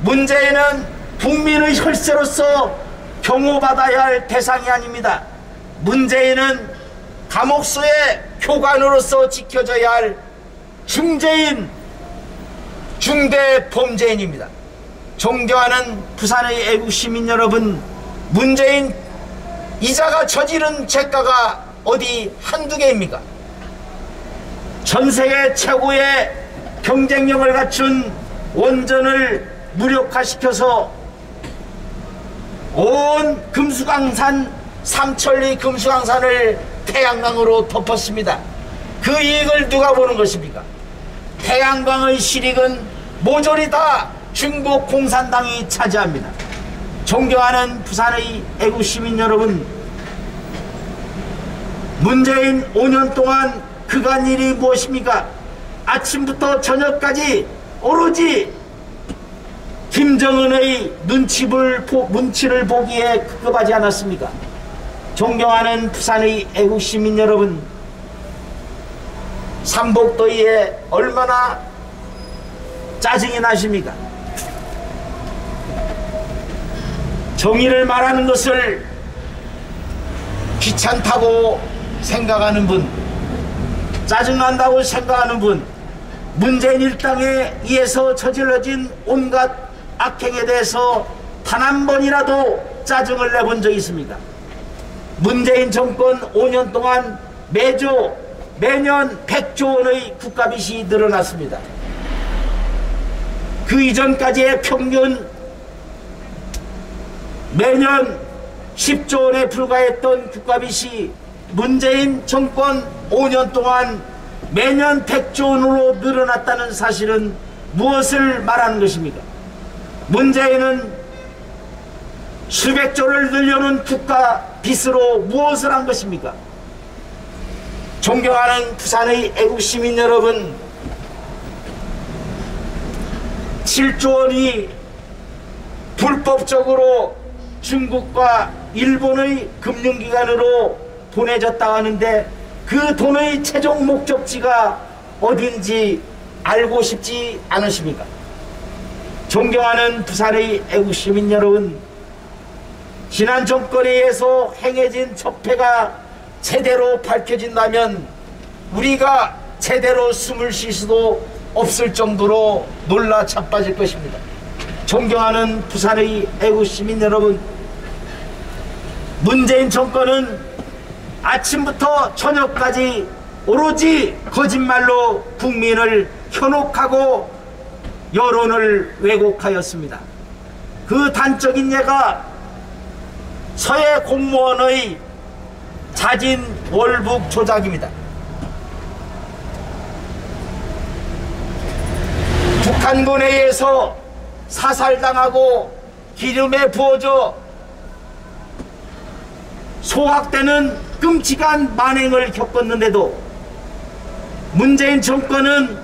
문재인은 국민의 혈세로서 경호받아야 할 대상이 아닙니다. 문재인은 감옥수의 교관으로서 지켜져야 할 중재인, 중대 범죄인입니다. 존경하는 부산의 애국시민 여러분, 문재인 이자가 저지른 죄가가 어디 한두 개입니까? 전세계 최고의 경쟁력을 갖춘 원전을 무력화시켜서 온 금수강산, 삼천리 금수강산을 태양광으로 덮었습니다. 그 이익을 누가 보는 것입니까? 태양광의 실익은 모조리 다 중국 공산당이 차지합니다. 존경하는 부산의 애국시민 여러분, 문재인 5년 동안 그간 일이 무엇입니까? 아침부터 저녁까지 오로지 김정은의 눈치를 보기에 급급하지 않았습니까? 존경하는 부산의 애국시민 여러분, 삼복더위에 얼마나 짜증이 나십니까? 정의를 말하는 것을 귀찮다고 생각하는 분, 짜증난다고 생각하는 분, 문재인 일당에 의해서 저질러진 온갖 악행에 대해서 단 한 번이라도 짜증을 내본 적이 있습니까? 문재인 정권 5년 동안 매년 100조 원의 국가빚이 늘어났습니다. 그 이전까지의 평균 매년 10조 원에 불과했던 국가빚이 문재인 정권 5년 동안 매년 100조 원으로 늘어났다는 사실은 무엇을 말하는 것입니까? 문재인은 수백조를 늘려놓은 국가 빚으로 무엇을 한 것입니까? 존경하는 부산의 애국시민 여러분, 7조 원이 불법적으로 중국과 일본의 금융기관으로 보내졌다 하는데 그 돈의 최종 목적지가 어딘지 알고 싶지 않으십니까? 존경하는 부산의 애국시민 여러분, 지난 정권에 의해서 행해진 적폐가 제대로 밝혀진다면 우리가 제대로 숨을 쉴 수도 없을 정도로 놀라 자빠질 것입니다. 존경하는 부산의 애국시민 여러분, 문재인 정권은 아침부터 저녁까지 오로지 거짓말로 국민을 현혹하고 여론을 왜곡하였습니다. 그 단적인 예가 서해 공무원의 자진 월북 조작입니다. 북한군에 의해서 사살당하고 기름에 부어져 소각되는 끔찍한 만행을 겪었는데도 문재인 정권은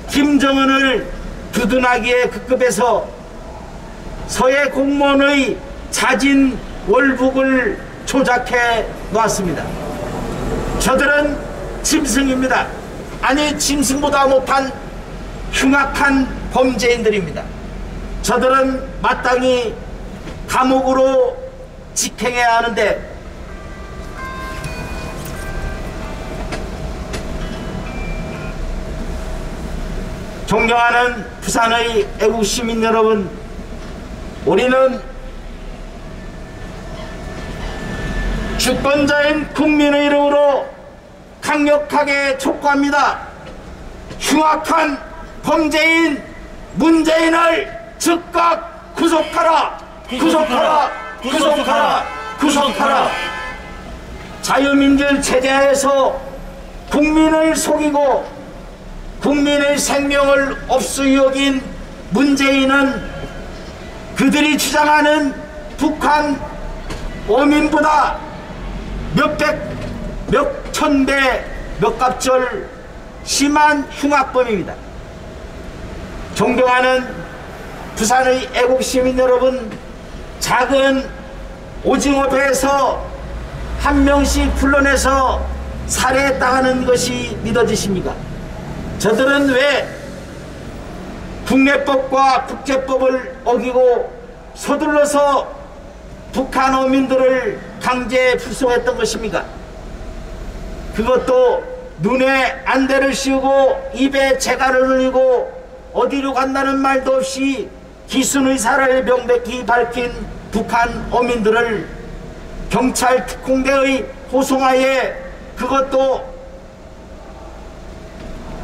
김정은을 두둔하기에 급급해서 서해 공무원의 자진 월북을 조작해 놨습니다. 저들은 짐승입니다. 아니, 짐승보다 못한 흉악한 범죄인들입니다. 저들은 마땅히 감옥으로 직행해야 하는데 존경하는 부산의 애국시민 여러분, 우리는 주권자인 국민의 이름으로 강력하게 촉구합니다. 흉악한 범죄인 문재인을 즉각 구속하라! 구속하라! 구속하라! 구속하라! 자유민주 체제하에서 국민을 속이고 국민의 생명을 없이 여긴 문재인은 그들이 주장하는 북한 어민보다 몇백, 몇천배, 몇갑절 심한 흉악범입니다. 존경하는 부산의 애국시민 여러분, 작은 오징어 배에서 한 명씩 풀러내서 살해당하는 것이 믿어지십니까? 저들은 왜 국내법과 국제법을 어기고 서둘러서 북한 어민들을 강제 불송했던 것입니까? 그것도 눈에 안대를 씌우고 입에 재갈을 흘리고 어디로 간다는 말도 없이 기순의사를 명백히 밝힌 북한 어민들을 경찰 특공대의 호송하에, 그것도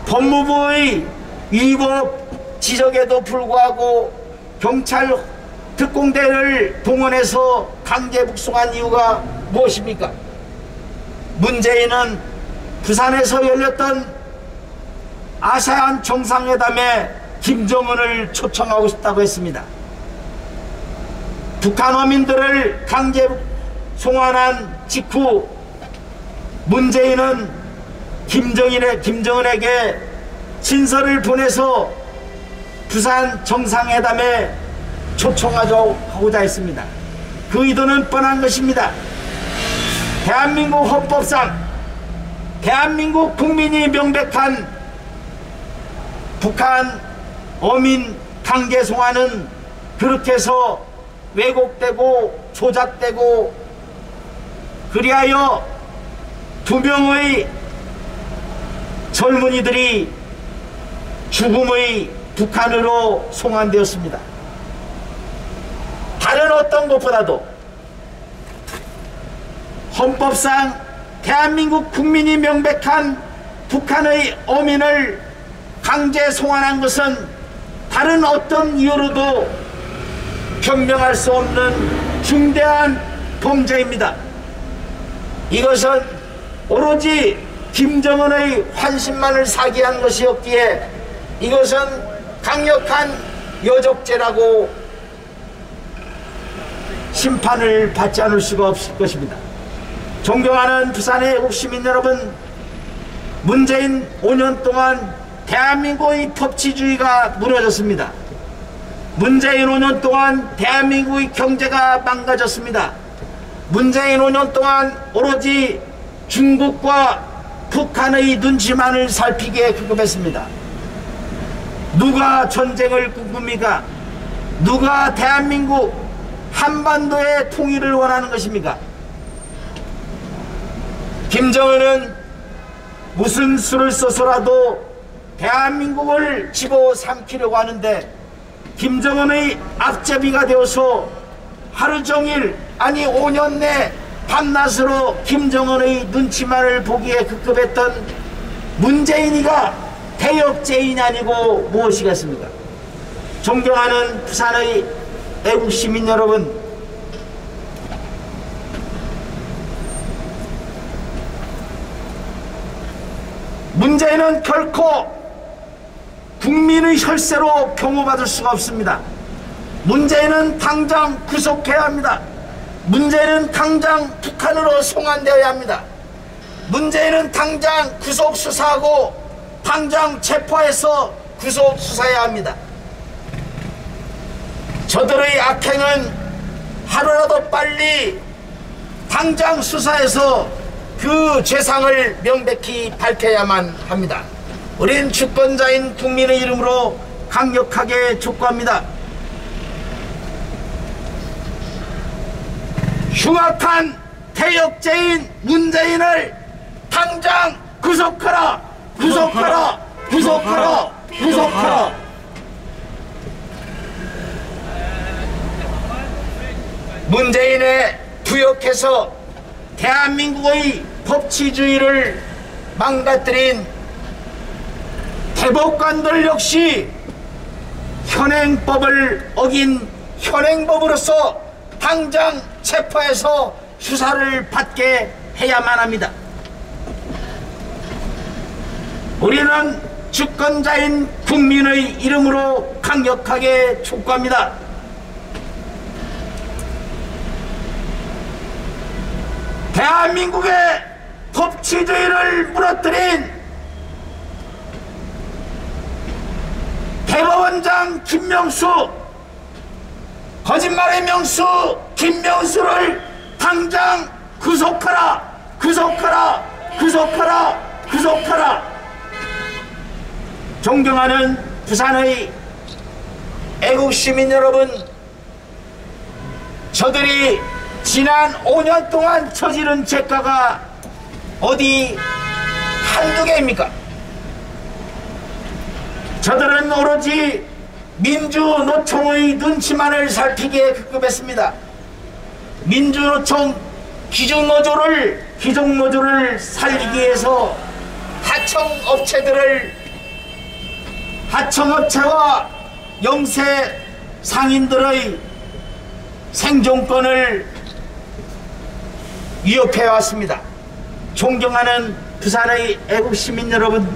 법무부의 위법 지적에도 불구하고 경찰 특공대를 동원해서 강제 북송한 이유가 무엇입니까? 문재인은 부산에서 열렸던 아세안 정상회담에 김정은을 초청하고 싶다고 했습니다. 북한 어민들을 강제 송환한 직후 문재인은 김정은에게 친서를 보내서 부산 정상회담에 초청하고자 했습니다. 그 의도는 뻔한 것입니다. 대한민국 헌법상 대한민국 국민이 명백한 북한 어민 강제 송환은 그렇게 해서 왜곡되고 조작되고, 그리하여 2명의 젊은이들이 죽음의 북한으로 송환되었습니다. 다른 어떤 것보다도 헌법상 대한민국 국민이 명백한 북한의 어민을 강제 송환한 것은 다른 어떤 이유로도 변명할 수 없는 중대한 범죄입니다. 이것은 오로지 김정은의 환심만을 사기한 것이었기에 이것은 강력한 여적죄라고 심판을 받지 않을 수가 없을 것입니다. 존경하는 부산의 애국 시민 여러분, 문재인 5년 동안 대한민국의 법치주의가 무너졌습니다. 문재인 5년 동안 대한민국의 경제가 망가졌습니다. 문재인 5년 동안 오로지 중국과 북한의 눈치만을 살피기에 급급했습니다. 누가 전쟁을 꿈꿉니까? 누가 대한민국 한반도의 통일을 원하는 것입니까? 김정은은 무슨 수를 써서라도 대한민국을 집어삼키려고 하는데, 김정은의 앞제비가 되어서 하루 종일, 아니 5년 내 밤낮으로 김정은의 눈치만을 보기에 급급했던 문재인이가 대역죄인이 아니고 무엇이겠습니까? 존경하는 부산의 애국 시민 여러분, 문재인은 결코 국민의 혈세로 경호받을 수가 없습니다. 문재인은 당장 구속해야 합니다. 문재인은 당장 북한으로 송환되어야 합니다. 문재인은 당장 구속수사하고 당장 체포해서 구속수사해야 합니다. 저들의 악행은 하루라도 빨리 당장 수사해서 그 죄상을 명백히 밝혀야만 합니다. 우린 주권자인 국민의 이름으로 강력하게 촉구합니다. 흉악한 대역죄인 문재인을 당장 구속하라! 구속하라! 구속하라! 구속하라! 문재인에 부역해서 대한민국의 법치주의를 망가뜨린 대법관들 역시 현행법을 어긴 현행법으로서 당장 체포해서 수사를 받게 해야만 합니다. 우리는 주권자인 국민의 이름으로 강력하게 촉구합니다. 대한민국의 법치주의를 무너뜨린 대법원장 김명수, 거짓말의 명수 김명수를 당장 구속하라! 구속하라! 구속하라! 구속하라! 존경하는 부산의 애국 시민 여러분, 저들이 지난 5년 동안 저지른 죄가가 어디 한두 개입니까? 저들은 오로지 민주노총의 눈치만을 살피기에 급급했습니다. 민주노총 기종노조를 살리기 위해서 하청업체와 영세 상인들의 생존권을 위협해 왔습니다. 존경하는 부산의 애국 시민 여러분,